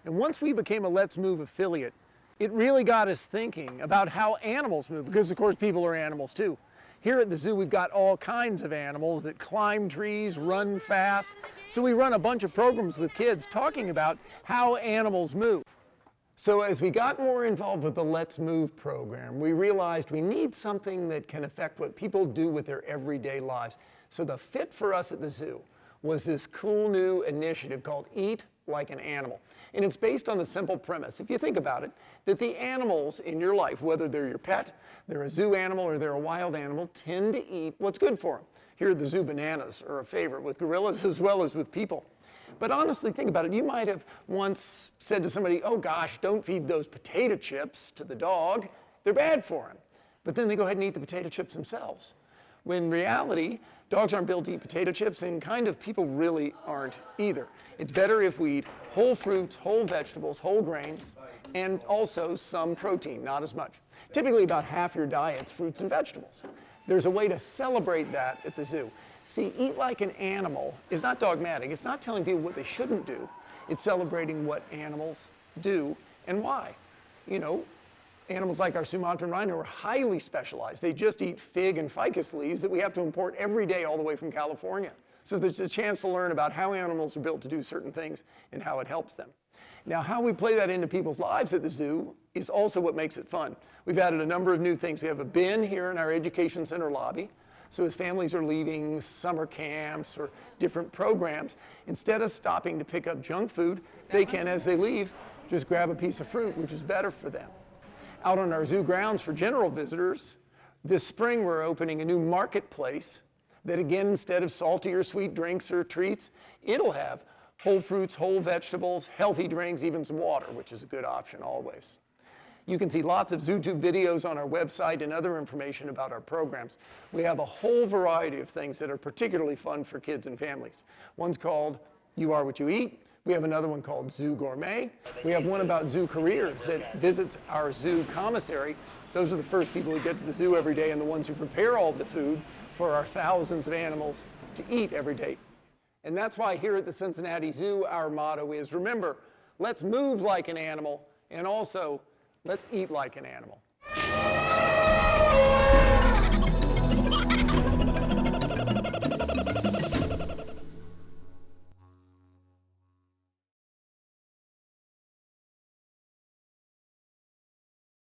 And once we became a Let's Move affiliate, it really got us thinking about how animals move, because of course people are animals too. Here at the zoo we've got all kinds of animals that climb trees, run fast. So we run a bunch of programs with kids talking about how animals move. So as we got more involved with the Let's Move program, we realized we need something that can affect what people do with their everyday lives. So the fit for us at the zoo was this cool new initiative called Eat Like an Animal. And it's based on the simple premise, if you think about it, that the animals in your life, whether they're your pet, they're a zoo animal, or they're a wild animal, tend to eat what's good for them. Here at the zoo, bananas are a favorite with gorillas as well as with people. But honestly, think about it. You might have once said to somebody, oh gosh, don't feed those potato chips to the dog. They're bad for him. But then they go ahead and eat the potato chips themselves. When in reality, dogs aren't built to eat potato chips, and kind of people really aren't either. It's better if we eat whole fruits, whole vegetables, whole grains, and also some protein, not as much. Typically about half your diet's fruits and vegetables. There's a way to celebrate that at the zoo. See, Eat Like an Animal is not dogmatic. It's not telling people what they shouldn't do. It's celebrating what animals do and why. You know, animals like our Sumatran rhino are highly specialized. They just eat fig and ficus leaves that we have to import every day all the way from California. So there's a chance to learn about how animals are built to do certain things and how it helps them. Now, how we play that into people's lives at the zoo is also what makes it fun. We've added a number of new things. We have a bin here in our education center lobby. So as families are leaving summer camps or different programs, instead of stopping to pick up junk food, they can, as they leave, just grab a piece of fruit, which is better for them. Out on our zoo grounds for general visitors, this spring we're opening a new marketplace that, again, instead of salty or sweet drinks or treats, it'll have whole fruits, whole vegetables, healthy drinks, even some water, which is a good option always. You can see lots of ZooTube videos on our website and other information about our programs. We have a whole variety of things that are particularly fun for kids and families. One's called You Are What You Eat. We have another one called Zoo Gourmet. We have one about zoo careers that visits our zoo commissary. Those are the first people who get to the zoo every day and the ones who prepare all the food for our thousands of animals to eat every day. And that's why here at the Cincinnati Zoo, our motto is, remember, let's move like an animal, and also, let's eat like an animal.